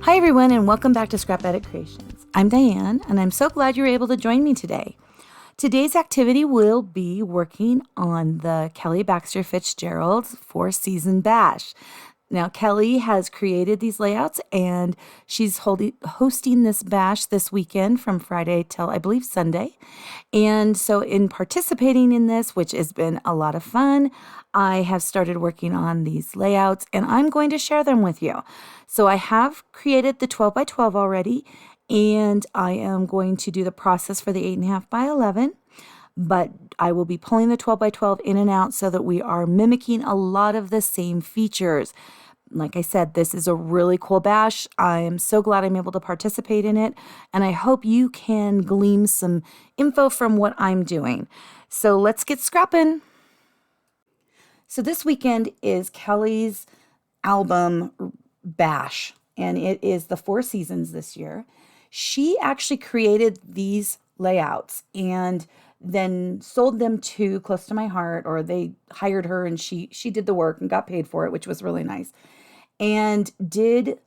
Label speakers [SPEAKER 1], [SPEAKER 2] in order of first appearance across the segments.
[SPEAKER 1] Hi everyone, and welcome back to Scrap Edit Creations. I'm Diane, and I'm so glad you're able to join me today. Today's activity will be working on the Kelly Baxter Fitzgerald's 4-season bash. Now, Kelly has created these layouts, and she's hosting this bash this weekend from Friday till, I believe, Sunday. And so in participating in this, which has been a lot of fun, I have started working on these layouts, and I'm going to share them with you. So I have created the 12 by 12 already, and I am going to do the process for the 8.5 by 11. But I will be pulling the 12 by 12 in and out so that we are mimicking a lot of the same features. Like I said, this is a really cool bash. I'm so glad I'm able to participate in it, and I hope you can glean some info from what I'm doing. So let's get scrapping. So this weekend is Kelly's album bash, and it is the 4 seasons this year. She actually created these layouts and then sold them to Close to My Heart, or they hired her and she did the work and got paid for it, which was really nice. And did,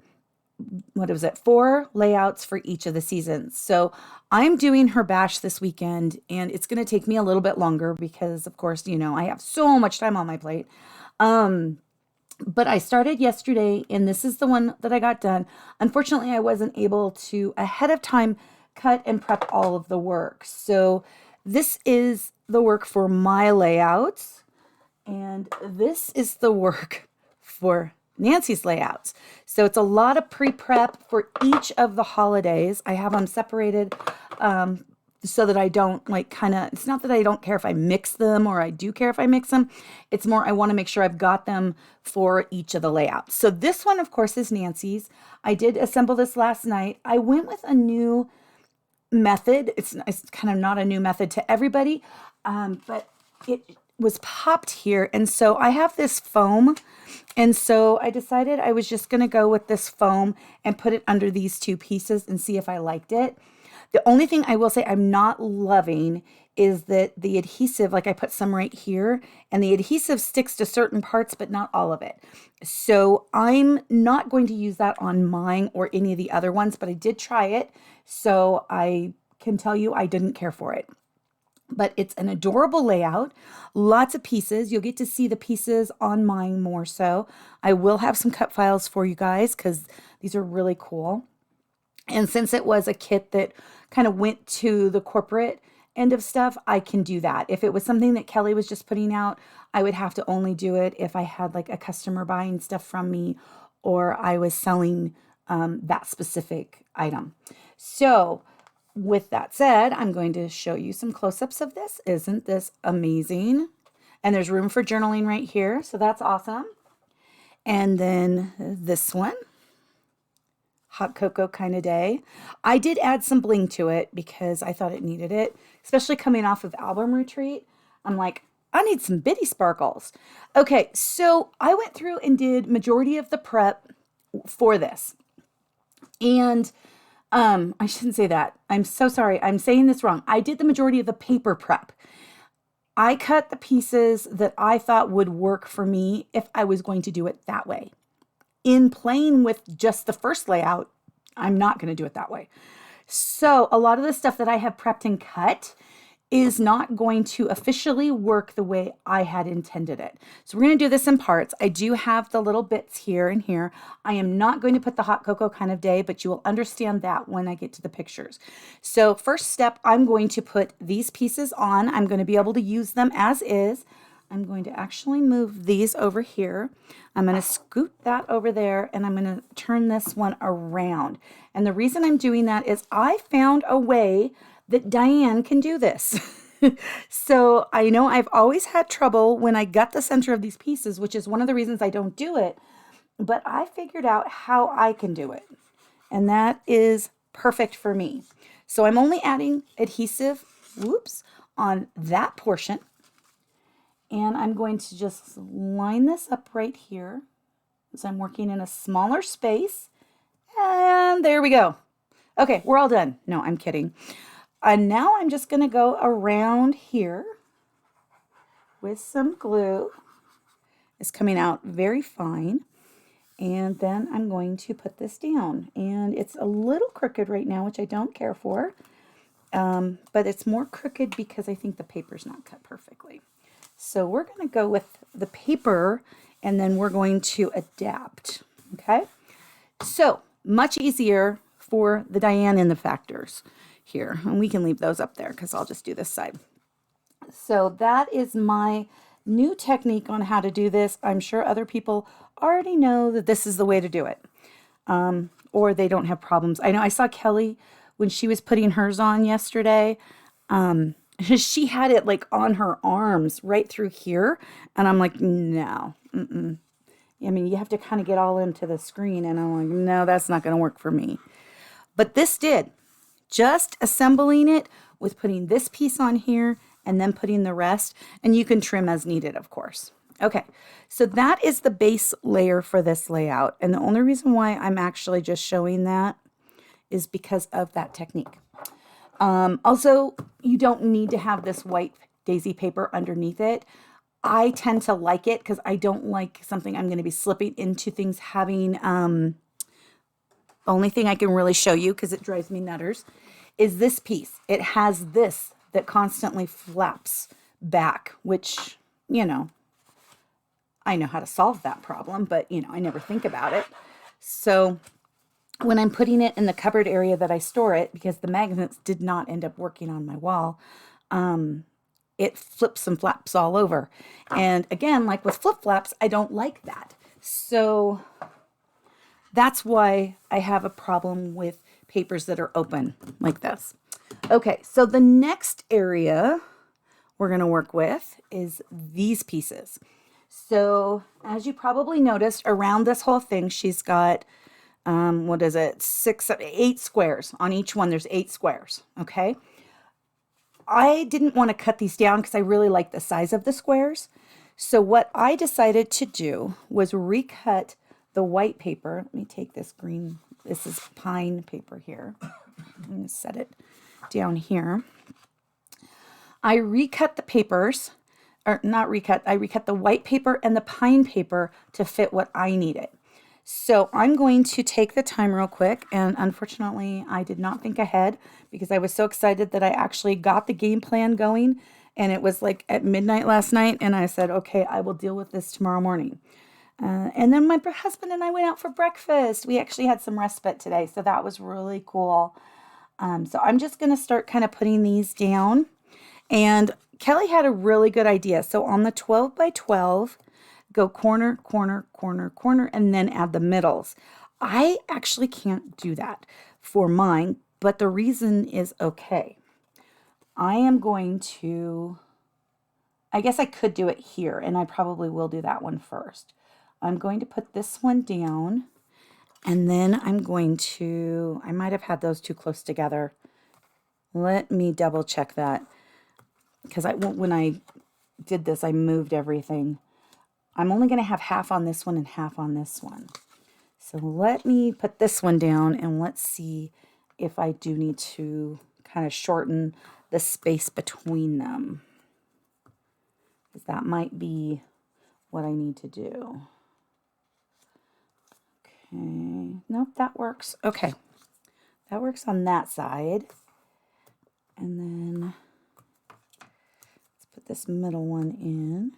[SPEAKER 1] 4 layouts for each of the seasons. So I'm doing her bash this weekend, and it's going to take me a little bit longer because, of course, I have so much time on my plate. But I started yesterday, and this is the one that I got done. Unfortunately, I wasn't able to, ahead of time, cut and prep all of the work. So this is the work for my layouts, and this is the work for Nancy's layouts. So it's a lot of pre-prep for each of the holidays. I have them separated so that I don't it's not that I don't care if I mix them, or I do care if I mix them. It's more I want to make sure I've got them for each of the layouts. So this one, of course, is Nancy's. I did assemble this last night. I went with a new method. It's kind of not a new method to everybody, but it was popped here. And so I have this foam. And so I decided I was just going to go with this foam and put it under these 2 pieces and see if I liked it. The only thing I will say I'm not loving is that the adhesive, like I put some right here, and the adhesive sticks to certain parts, but not all of it. So I'm not going to use that on mine or any of the other ones, but I did try it. So I can tell you I didn't care for it. But it's an adorable layout, lots of pieces. You'll get to see the pieces on mine more so. I will have some cut files for you guys because these are really cool. And since it was a kit that kind of went to the corporate end of stuff, I can do that. If it was something that Kelly was just putting out, I would have to only do it if I had like a customer buying stuff from me, or I was selling that specific item. So with that said, I'm going to show you some close-ups of this. Isn't this amazing? And there's room for journaling right here, so that's awesome. And then this one, hot cocoa kind of day. I did add some bling to it because I thought it needed it, especially coming off of album retreat. I'm like, I need some bitty sparkles. Okay, so I went through and did majority of the prep for this. And I shouldn't say that. I'm so sorry. I'm saying this wrong. I did the majority of the paper prep. I cut the pieces that I thought would work for me if I was going to do it that way. In playing with just the first layout, I'm not going to do it that way. So a lot of the stuff that I have prepped and cut is not going to officially work the way I had intended it. So we're going to do this in parts. I do have the little bits here and here. I am not going to put the hot cocoa kind of day, but you will understand that when I get to the pictures. So first step, I'm going to put these pieces on. I'm going to be able to use them as is. I'm going to actually move these over here. I'm going to scoot that over there, and I'm going to turn this one around. And the reason I'm doing that is I found a way that Diane can do this. So I know I've always had trouble when I gut the center of these pieces, which is one of the reasons I don't do it, but I figured out how I can do it. And that is perfect for me. So I'm only adding adhesive, on that portion. And I'm going to just line this up right here as I'm working in a smaller space. And there we go. Okay, we're all done. No, I'm kidding. And now I'm just going to go around here with some glue. It's coming out very fine. And then I'm going to put this down. And it's a little crooked right now, which I don't care for. But it's more crooked because I think the paper's not cut perfectly. So we're going to go with the paper, and then we're going to adapt. Okay? So much easier for the Diane and the factors here. And we can leave those up there because I'll just do this side. So that is my new technique on how to do this. I'm sure other people already know that this is the way to do it. Or they don't have problems. I know I saw Kelly when she was putting hers on yesterday. She had it like on her arms right through here. And I'm like, no. I mean, you have to kind of get all into the screen. And I'm like, no, that's not going to work for me. But this did. Just assembling it with putting this piece on here and then putting the rest. And you can trim as needed, of course. Okay, so that is the base layer for this layout. And the only reason why I'm actually just showing that is because of that technique. Also, you don't need to have this white daisy paper underneath it. I tend to like it because I don't like something I'm going to be slipping into things having, only thing I can really show you because it drives me nutters is this piece. It has this that constantly flaps back, which, you know, I know how to solve that problem, but, you know, I never think about it. So when I'm putting it in the cupboard area that I store it, because the magnets did not end up working on my wall, it flips and flaps all over. And again, like with flip flaps, I don't like that. So that's why I have a problem with papers that are open like this. Okay, so the next area we're going to work with is these pieces. So as you probably noticed, around this whole thing, she's got, what is it, 8 squares. On each one, there's 8 squares, okay? I didn't want to cut these down because I really like the size of the squares. So what I decided to do was recut the white paper. Let me take this green, this is pine paper here. I'm going to set it down here. I recut the papers, or not recut, I recut the white paper and the pine paper to fit what I needed. So I'm going to take the time real quick, and unfortunately I did not think ahead because I was so excited that I actually got the game plan going, and it was like at midnight last night, and I said, okay, I will deal with this tomorrow morning. And then my husband and I went out for breakfast. We actually had some respite today, so that was really cool. So I'm just going to start kind of putting these down. And Kelly had a really good idea. So on the 12 by 12, go corner, corner, corner, corner, and then add the middles. I actually can't do that for mine, but the reason is okay. I am going to, I guess I could do it here, and I probably will do that one first. I'm going to put this one down, and then I'm going to, I might have had those too close together. Let me double check that, because when I did this, I moved everything. I'm only going to have half on this one and half on this one. So let me put this one down, and let's see if I do need to kind of shorten the space between them, because that might be what I need to do. Okay, nope, that works. Okay, that works on that side. And then let's put this middle one in.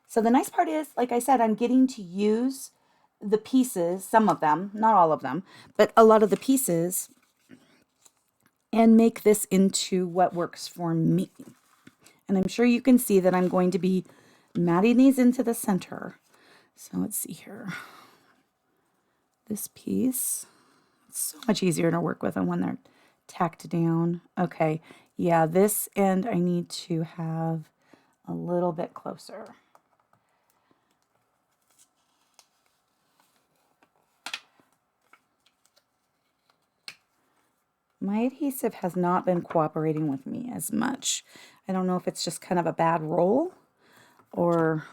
[SPEAKER 1] So the nice part is, like I said, I'm getting to use the pieces, some of them, not all of them, but a lot of the pieces, and make this into what works for me. And I'm sure you can see that I'm going to be matting these into the center. So let's see here. This piece, it's so much easier to work with than when they're tacked down. Okay, yeah, this end I need to have a little bit closer. My adhesive has not been cooperating with me as much. I don't know if it's just kind of a bad roll or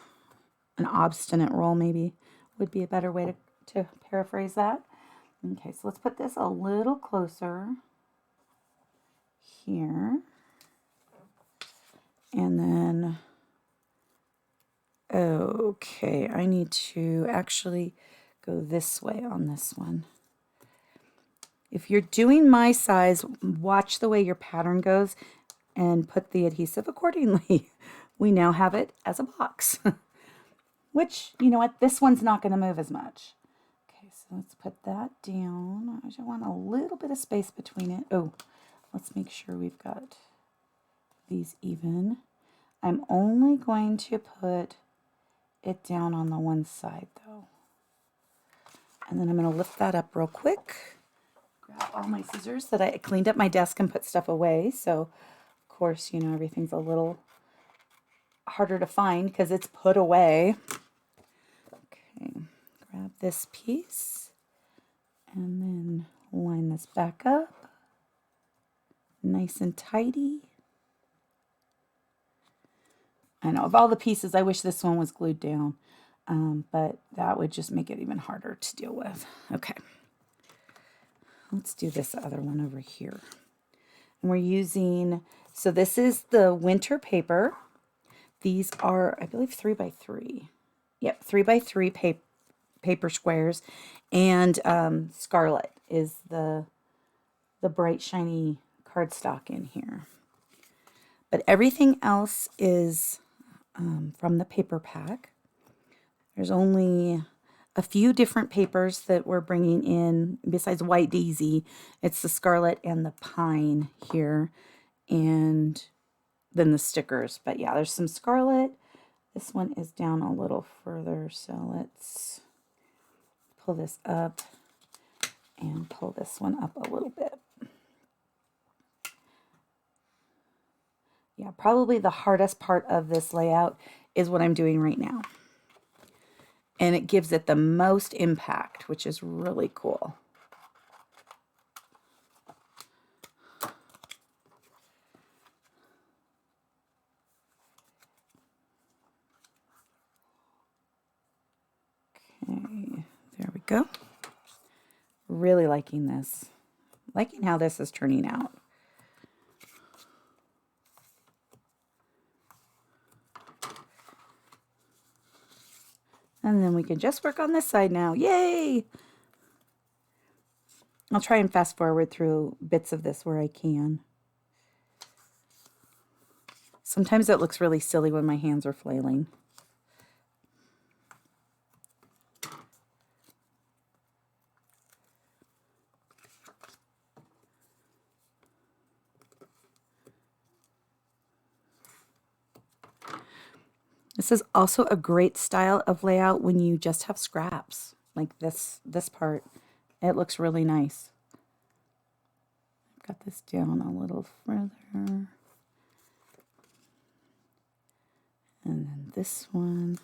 [SPEAKER 1] an obstinate roll, maybe would be a better way to paraphrase that. Okay, so let's put this a little closer here. And then Okay, I need to actually go this way on this one. If you're doing my size, watch the way your pattern goes and put the adhesive accordingly. We now have it as a box, which, you know what, this one's not going to move as much. Okay, so let's put that down. I just want a little bit of space between it. Oh, let's make sure we've got these even. I'm only going to put it down on the one side though. And then I'm going to lift that up real quick. Grab all my scissors that I cleaned up my desk and put stuff away. So, of course, you know, everything's a little harder to find because it's put away. Okay, grab this piece and then line this back up. Nice and tidy. I know, of all the pieces, I wish this one was glued down, but that would just make it even harder to deal with. Okay. Let's do this other one over here. And we're using, so this is the winter paper. These are, I believe, 3x3. Yep, 3x3 paper squares. And Scarlet is the bright, shiny cardstock in here. But everything else is from the paper pack. There's only a few different papers that we're bringing in besides White Daisy. It's the Scarlet and the Pine here, and then the stickers. But yeah, there's some Scarlet. This one is down a little further, so let's pull this up and pull this one up a little bit. Yeah, probably the hardest part of this layout is what I'm doing right now. And it gives it the most impact, which is really cool. Okay, there we go. Really liking this. Liking how this is turning out. And then we can just work on this side now. Yay! I'll try and fast forward through bits of this where I can. Sometimes it looks really silly when my hands are flailing. This is also a great style of layout when you just have scraps, like this part. It looks really nice. I've got this down a little further. And then this one.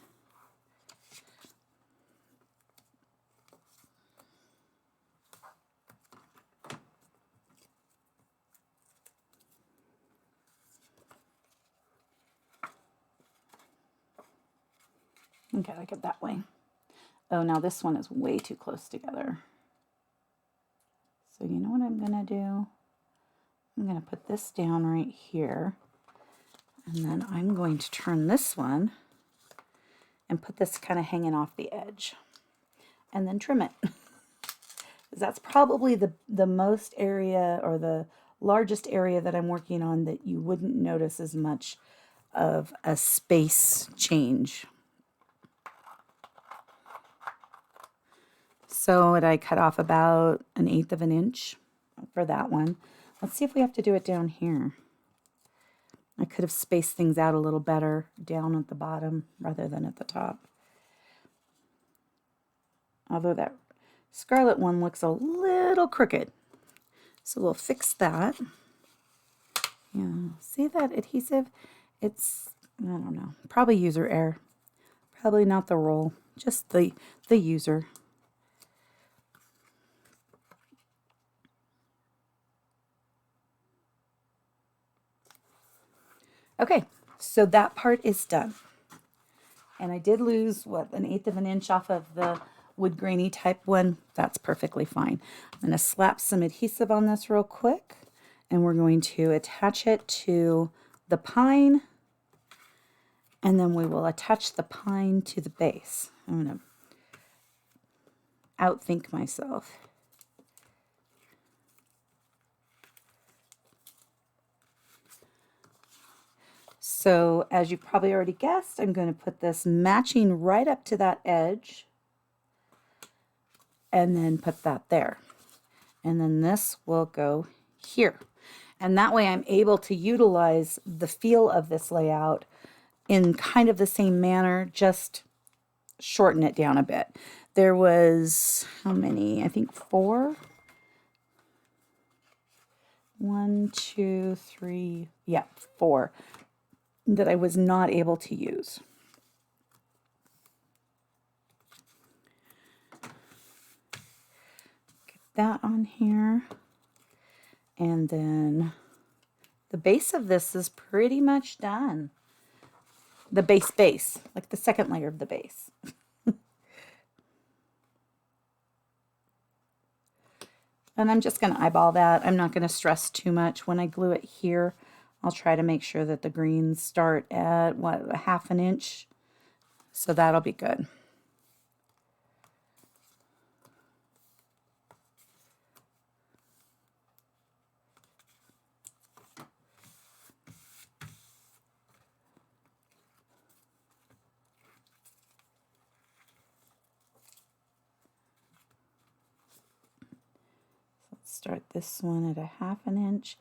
[SPEAKER 1] Okay, like it that way. Oh, now this one is way too close together. So you know what I'm going to do? I'm going to put this down right here. And then I'm going to turn this one and put this kind of hanging off the edge. And then trim it. That's probably the most area or the largest area that I'm working on that you wouldn't notice as much of a space change. So I cut off about 1/8 of an inch for that one. Let's see if we have to do it down here. I could have spaced things out a little better down at the bottom rather than at the top. Although that Scarlet one looks a little crooked. So we'll fix that. Yeah, see that adhesive? It's, I don't know, probably user error. Probably not the roll, just the user. Okay, so that part is done. And I did lose, what, 1/8 of an inch off of the wood grainy type one. That's perfectly fine. I'm going to slap some adhesive on this real quick. And we're going to attach it to the pine. And then we will attach the pine to the base. I'm going to outthink myself. So as you probably already guessed, I'm going to put this matching right up to that edge and then put that there. And then this will go here. And that way I'm able to utilize the feel of this layout in kind of the same manner, just shorten it down a bit. There was, how many? I think 4. 1, 2, 3, yeah, 4 that I was not able to use. Get that on here. And then the base of this is pretty much done. The base, like the second layer of the base. And I'm just going to eyeball that. I'm not going to stress too much. When I glue it here, I'll try to make sure that the greens start at, what, 1/2 inch. So that'll be good. Start this one at 1/2 inch.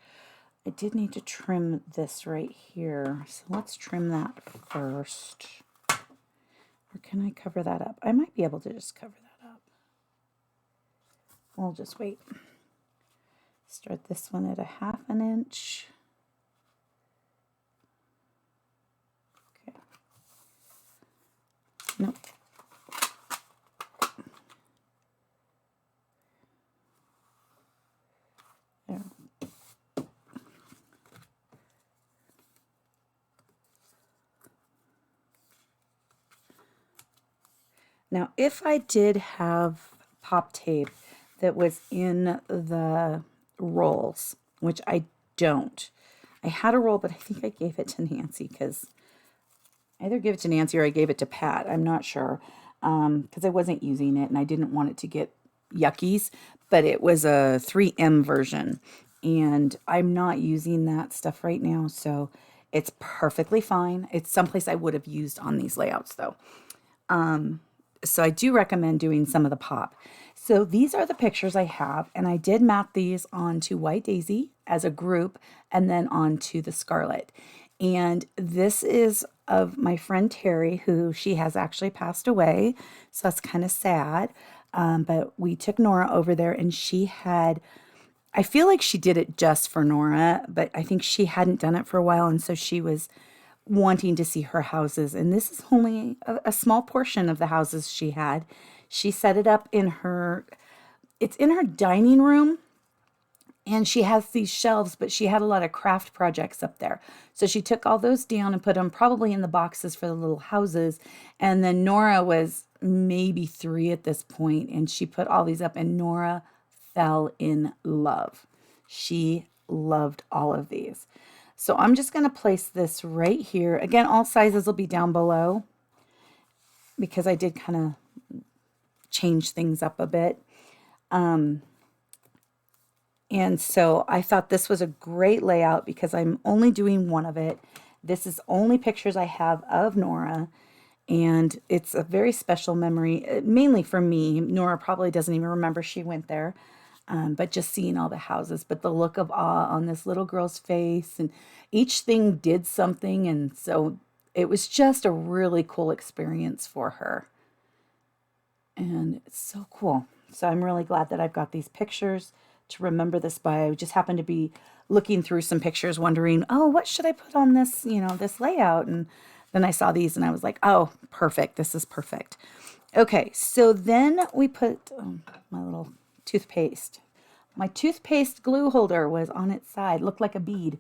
[SPEAKER 1] I did need to trim this right here, so let's trim that first. Or can I cover that up? I might be able to just cover that up. We'll just wait. Start this one at 1/2 inch. Okay. Nope. There. Now, if I did have pop tape that was in the rolls, which I don't. I had a roll, but I think I gave it to Nancy because I either gave it to Nancy or I gave it to Pat. I'm not sure because I wasn't using it and I didn't want it to get yuckies, but it was a 3M version and I'm not using that stuff right now, so it's perfectly fine. It's someplace I would have used on these layouts though. So I do recommend doing some of the pop. So these are the pictures I have, and I did map these onto White Daisy as a group and then onto the Scarlet. And this is of my friend Terry, who she has actually passed away. So that's kind of sad. But we took Nora over there and she had, I feel like she did it just for Nora, but I think she hadn't done it for a while. And so she was wanting to see her houses. And this is only a small portion of the houses she had. She set it up in her, it's in her dining room. And she has these shelves, but she had a lot of craft projects up there. So she took all those down and put them probably in the boxes for the little houses. And then Nora was maybe 3 at this point, and she put all these up, and Nora fell in love. She loved all of these. So I'm just going to place this right here. Again, all sizes will be down below because I did kind of change things up a bit. And so I thought this was a great layout because I'm only doing one of it. This is only pictures I have of Nora. And it's a very special memory, mainly for me. Nora probably doesn't even remember she went there. But just seeing all the houses, but the look of awe on this little girl's face, and each thing did something. And so it was just a really cool experience for her. And it's so cool. So I'm really glad that I've got these pictures to remember this by. I just happened to be looking through some pictures wondering, oh, what should I put on this, this layout? And then I saw these and I was like, oh, perfect. This is perfect. Okay, so then we put my little toothpaste. My toothpaste glue holder was on its side, looked like a bead.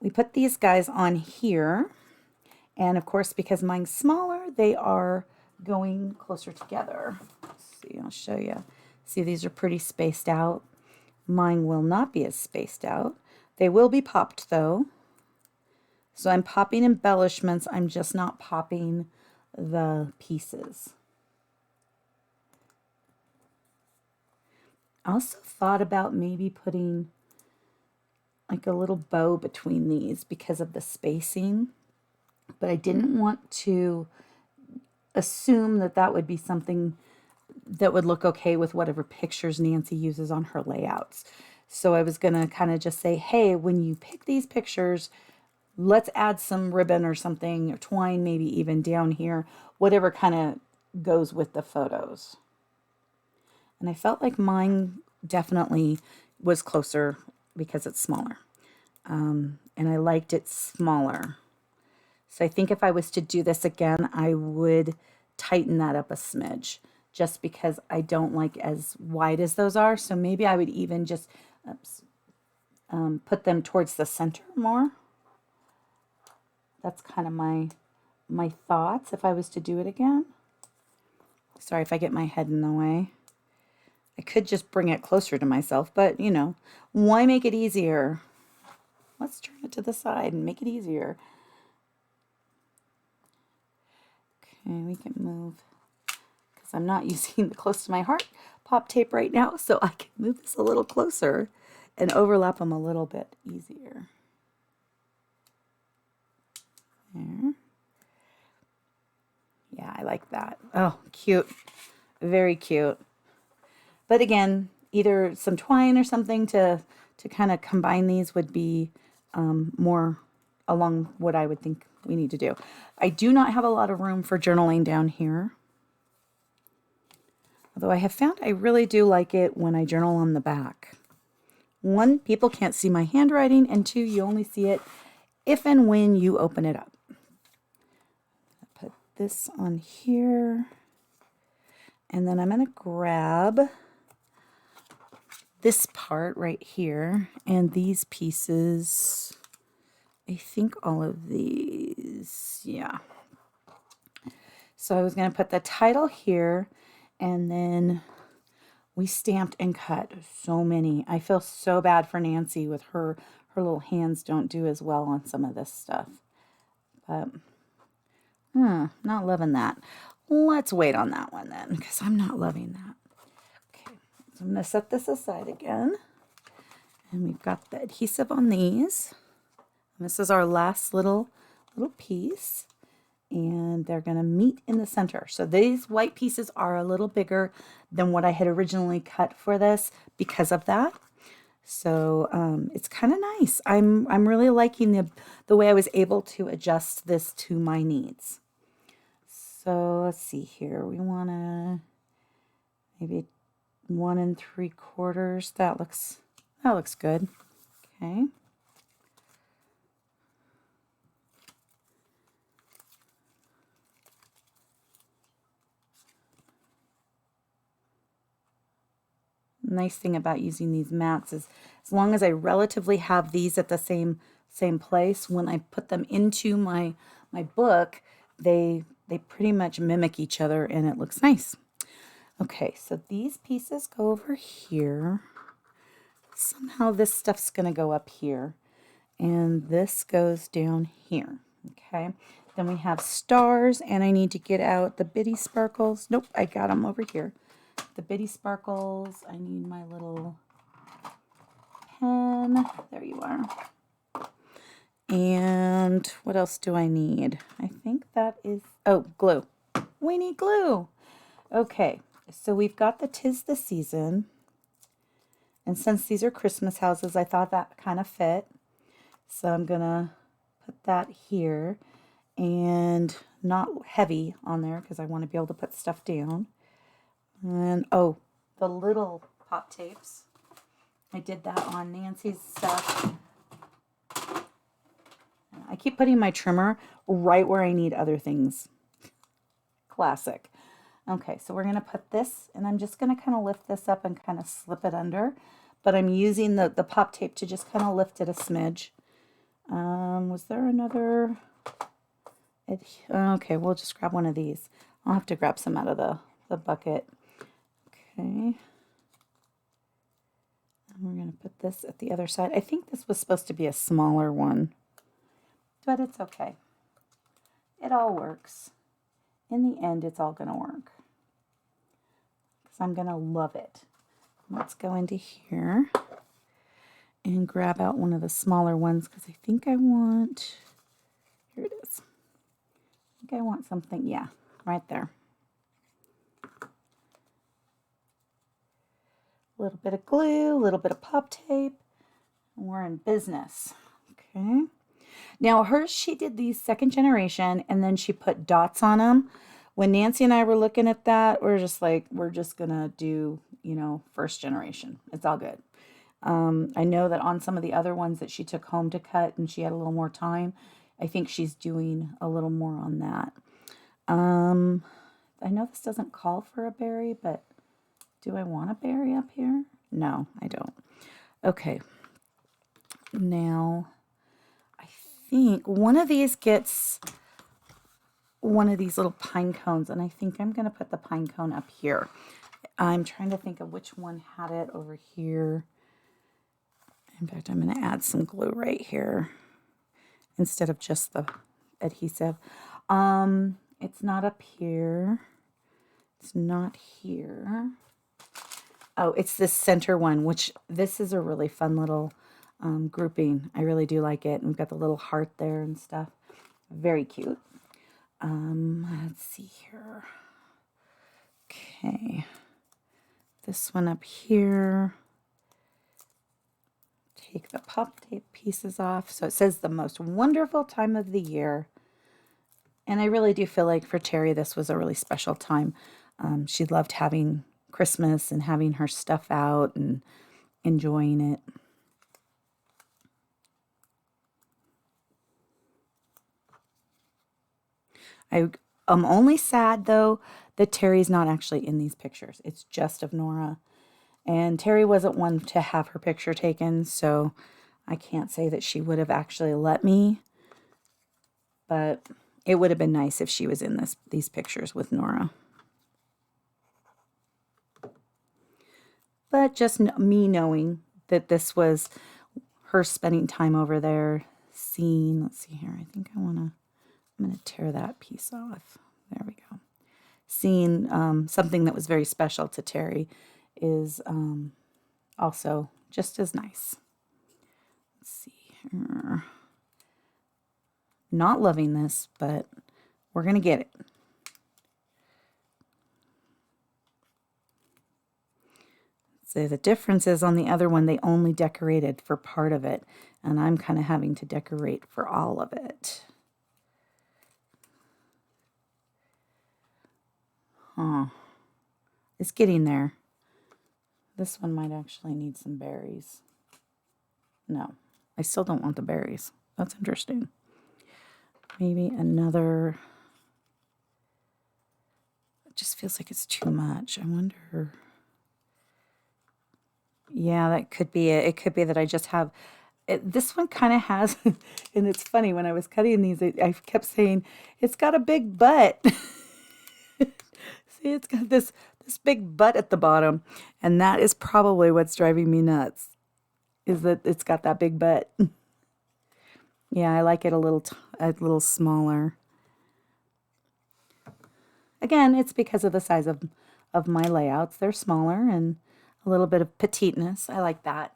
[SPEAKER 1] We put these guys on here. And of course, because mine's smaller, they are going closer together. Let's see, I'll show you. See, these are pretty spaced out. Mine will not be as spaced out. They will be popped though. So I'm popping embellishments. I'm just not popping the pieces. I also thought about maybe putting like a little bow between these because of the spacing, but I didn't want to assume that that would be something that would look okay with whatever pictures Nancy uses on her layouts. So I was going to kind of just say, hey, when you pick these pictures, let's add some ribbon or something, or twine maybe even down here, whatever kind of goes with the photos. And I felt like mine definitely was closer because it's smaller. And I liked it smaller. So I think if I was to do this again, I would tighten that up a smidge just because I don't like as wide as those are. So maybe I would even just put them towards the center more. That's kind of my thoughts if I was to do it again. Sorry if I get my head in the way. I could just bring it closer to myself, but you know, why make it easier? Let's turn it to the side and make it easier. Okay, we can move because I'm not using the close to my heart pop tape right now, so I can move this a little closer and overlap them a little bit easier. There. Yeah, I like that. Oh, cute. Very cute. But again, either some twine or something to kind of combine these would be more along what I would think we need to do. I do not have a lot of room for journaling down here. Although I have found I really do like it when I journal on the back. One, people can't see my handwriting, and two, you only see it if and when you open it up. Put this on here. And then I'm going to grab this part right here and these pieces. I think all of these, yeah. So I was going to put the title here, and then we stamped and cut so many. I feel so bad for Nancy with her little hands don't do as well on some of this stuff. But not loving that. Let's wait on that one then, because I'm not loving that. Okay, so I'm going to set this aside again. And we've got the adhesive on these. And this is our last little piece. And they're going to meet in the center. So these white pieces are a little bigger than what I had originally cut for this because of that. So it's kind of nice. I'm really liking the way I was able to adjust this to my needs. So let's see here. We want to maybe 1 3/4. That looks good. Okay. Nice thing about using these mats is as long as I relatively have these at the same place, when I put them into my book, they pretty much mimic each other and it looks nice. Okay, so these pieces go over here. Somehow this stuff's going to go up here and this goes down here. Okay, then we have stars, and I need to get out the bitty sparkles. Nope, I got them over here. The bitty sparkles. I need my little pen. There you are. And what else do I need? I think that is, oh, glue. We need glue. Okay, so we've got the 'Tis the Season. And since these are Christmas houses, I thought that kind of fit. So I'm going to put that here, and not heavy on there because I want to be able to put stuff down. And oh, the little pop tapes. I did that on Nancy's stuff. I keep putting my trimmer right where I need other things. Classic. Okay, so we're going to put this, and I'm just going to kind of lift this up and kind of slip it under. But I'm using the pop tape to just kind of lift it a smidge. Was there another? Okay, we'll just grab one of these. I'll have to grab some out of the bucket. Okay. And we're going to put this at the other side. I think this was supposed to be a smaller one. but it's okay. It all works. In the end, it's all going to work. Because I'm going to love it. Let's go into here and grab out one of the smaller ones because I think I want, here it is. I think I want something, yeah, right there. A little bit of glue, a little bit of pop tape, and we're in business. Okay. Now hers, she did these second generation and then she put dots on them. When Nancy and I were looking at that, we're just like, we're just going to do, you know, first generation. It's all good. I know that on some of the other ones that she took home to cut and she had a little more time, I think she's doing a little more on that. I know this doesn't call for a berry, but do I want a berry up here? No, I don't. Okay. Now, I think one of these gets one of these little pine cones, and I think I'm going to put the pine cone up here. I'm trying to think of which one had it over here. In fact, I'm going to add some glue right here instead of just the adhesive. It's not up here. It's not here. Oh, it's this center one, which this is a really fun little grouping. I really do like it. And we've got the little heart there and stuff. Very cute. Let's see here. Okay. This one up here. Take the pop tape pieces off. So it says the most wonderful time of the year. And I really do feel like for Terry, this was a really special time. She loved having Christmas and having her stuff out and enjoying it. I'm only sad, though, that Terry's not actually in these pictures. It's just of Nora. And Terry wasn't one to have her picture taken, so I can't say that she would have actually let me. But it would have been nice if she was in these pictures with Nora. But just me knowing that this was her spending time over there, seeing, let's see here, I think I'm going to tear that piece off. There we go. Seeing something that was very special to Terry is also just as nice. Let's see here. Not loving this, but we're going to get it. So the difference is on the other one, they only decorated for part of it, and I'm kind of having to decorate for all of it. Huh. It's getting there. This one might actually need some berries. No, I still don't want the berries. That's interesting. Maybe another. It just feels like it's too much. I wonder. Yeah, that could be it. It could be that I just have. This one kind of has, and it's funny, when I was cutting these, I kept saying, it's got a big butt. See, it's got this big butt at the bottom, and that is probably what's driving me nuts, is that it's got that big butt. Yeah, I like it a little smaller. Again, it's because of the size of my layouts. They're smaller and a little bit of petiteness. I like that.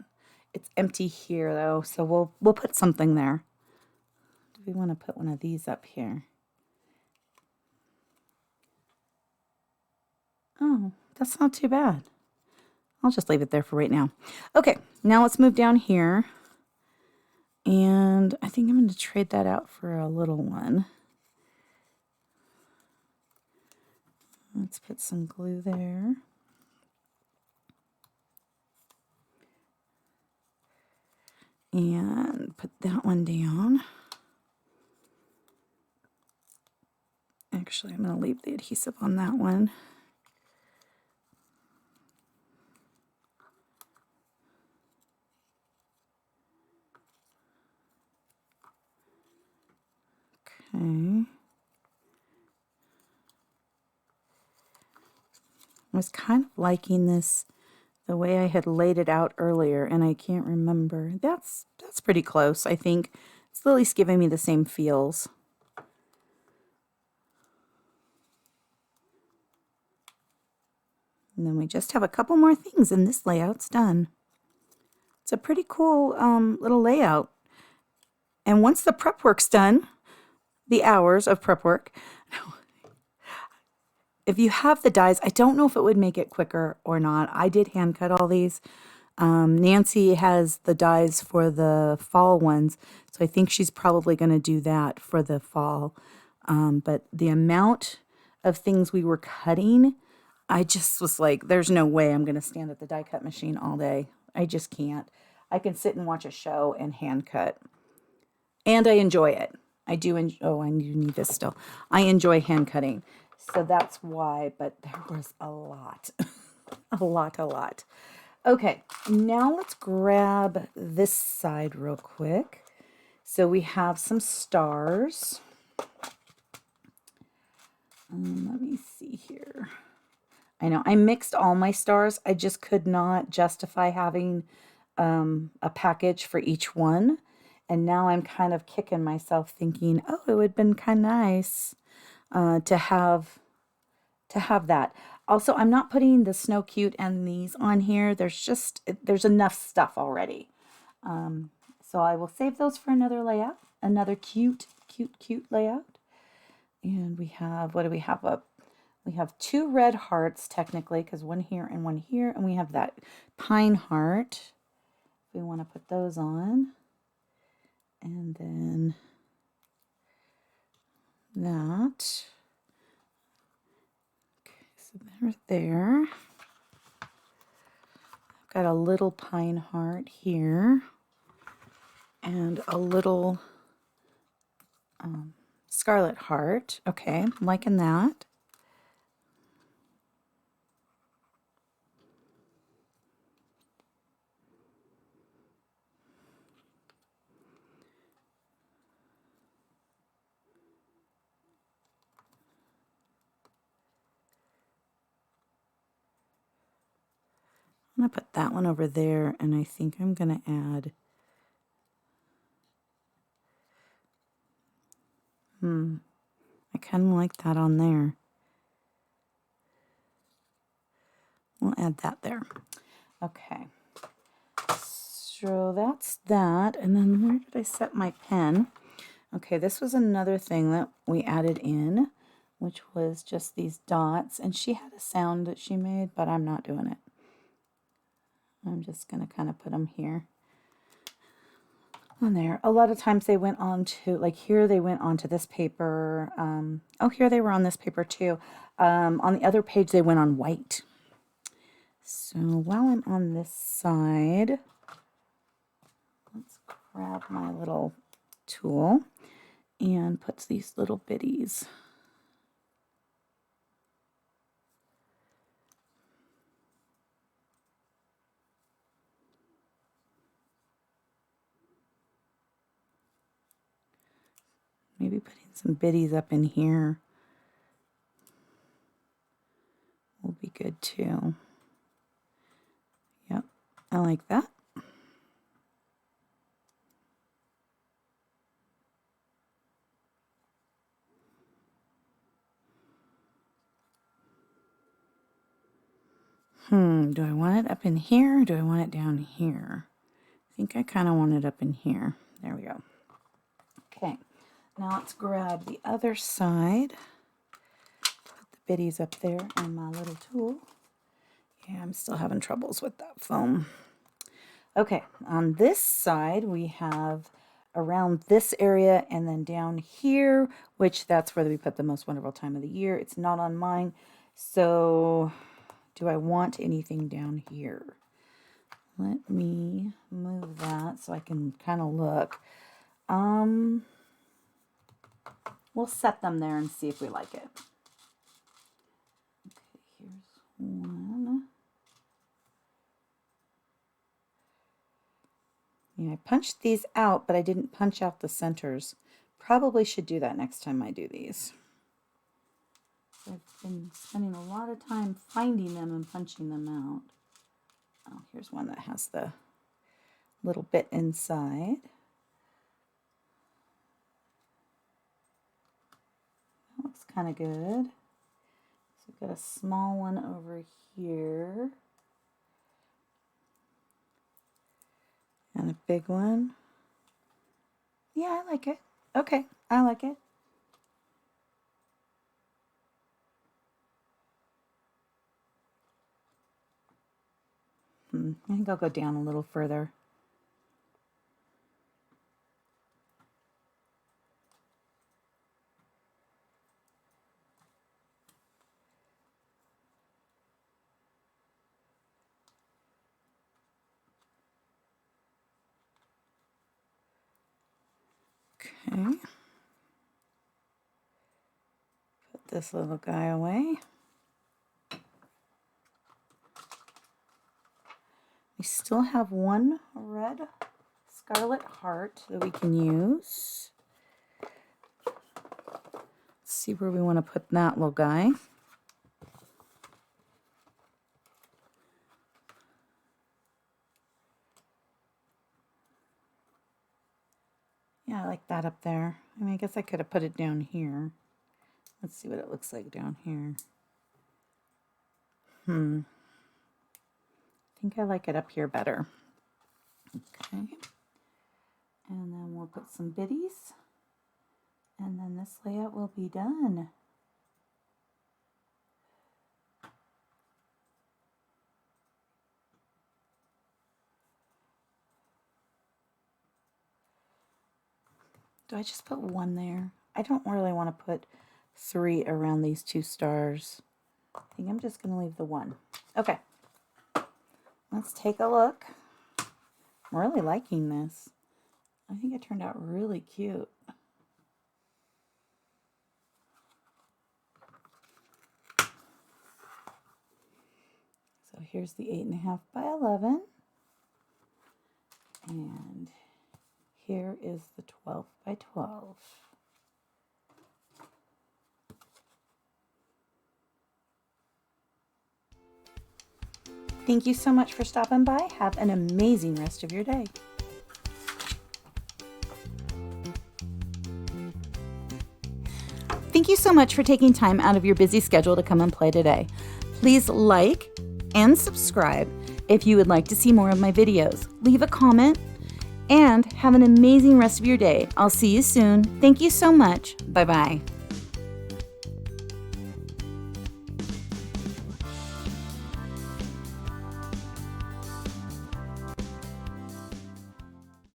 [SPEAKER 1] It's empty here, though, so we'll put something there. Do we want to put one of these up here? Oh, that's not too bad. I'll just leave it there for right now. Okay, now let's move down here. And I think I'm going to trade that out for a little one. Let's put some glue there. And put that one down. Actually, I'm going to leave the adhesive on that one. Okay. I was kind of liking this, the way I had laid it out earlier, and I can't remember. That's pretty close, I think. It's at least giving me the same feels. And then we just have a couple more things and this layout's done. It's a pretty cool little layout. And once the prep work's done, the hours of prep work, if you have the dies, I don't know if it would make it quicker or not. I did hand cut all these. Nancy has the dies for the fall ones, so I think she's probably going to do that for the fall. But the amount of things we were cutting, I just was like, there's no way I'm going to stand at the die cut machine all day. I just can't. I can sit and watch a show and hand cut. And I enjoy it. I do enjoy, oh, I need this still. I enjoy hand cutting. So that's why, but there was a lot. a lot. Okay, now let's grab this side real quick. So we have some stars. Let me see here. I know I mixed all my stars. I just could not justify having a package for each one. And now I'm kind of kicking myself thinking, oh, it would have been kind of nice to have that. Also, I'm not putting the Snow Cute and these on here. There's enough stuff already. So I will save those for another layout, another cute layout. And we have, what do we have up? We have 2 red hearts technically, because one here and one here. And we have that pine heart. We want to put those on. And then that. Okay, so they're there. I've got a little pine heart here. And a little scarlet heart. Okay, I'm liking that. I'm going to put that one over there, and I think I'm going to add I kind of like that on there. We'll add that there. Okay. So that's that. And then where did I set my pen? Okay, this was another thing that we added in, which was just these dots. And she had a sound that she made, but I'm not doing it. I'm just going to kind of put them here. On there. A lot of times they went on to, like here they went onto this paper. Oh, here they were on this paper too. On the other page they went on white. So while I'm on this side, let's grab my little tool and put these little bitties. Maybe putting some bitties up in here will be good too. Yep, I like that. Do I want it up in here or do I want it down here? I think I kind of want it up in here. There we go. Okay, now let's grab the other side. Put the bitties up there and my little tool. Yeah, I'm still having troubles with that foam. Okay, on this side we have around this area and then down here, which that's where we put the most wonderful time of the year. It's not on mine. So do I want anything down here? Let me move that so I can kind of look. We'll set them there and see if we like it. Okay, here's one. Yeah, I punched these out, but I didn't punch out the centers. Probably should do that next time I do these. I've been spending a lot of time finding them and punching them out. Oh, here's one that has the little bit inside. kind of good. So we've got a small one over here. And a big one. Yeah, I like it. Okay, I like it. I think I'll go down a little further. Okay. Put this little guy away. We still have one red Scarlet heart that we can use. Let's see where we want to put that little guy. Yeah, I like that up there. I mean, I guess I could have put it down here. Let's see what it looks like down here. I think I like it up here better. Okay. And then we'll put some biddies. And then this layout will be done. Do I just put one there? I don't really want to put 3 around these 2 stars. I think I'm just going to leave the 1. Okay. Let's take a look. I'm really liking this. I think it turned out really cute. So here's the 8.5 by 11. And here is the 12 by 12. Thank you so much for stopping by. Have an amazing rest of your day. Thank you so much for taking time out of your busy schedule to come and play today. Please like and subscribe if you would like to see more of my videos. Leave a comment and have an amazing rest of your day. I'll see you soon. Thank you so much. Bye-bye.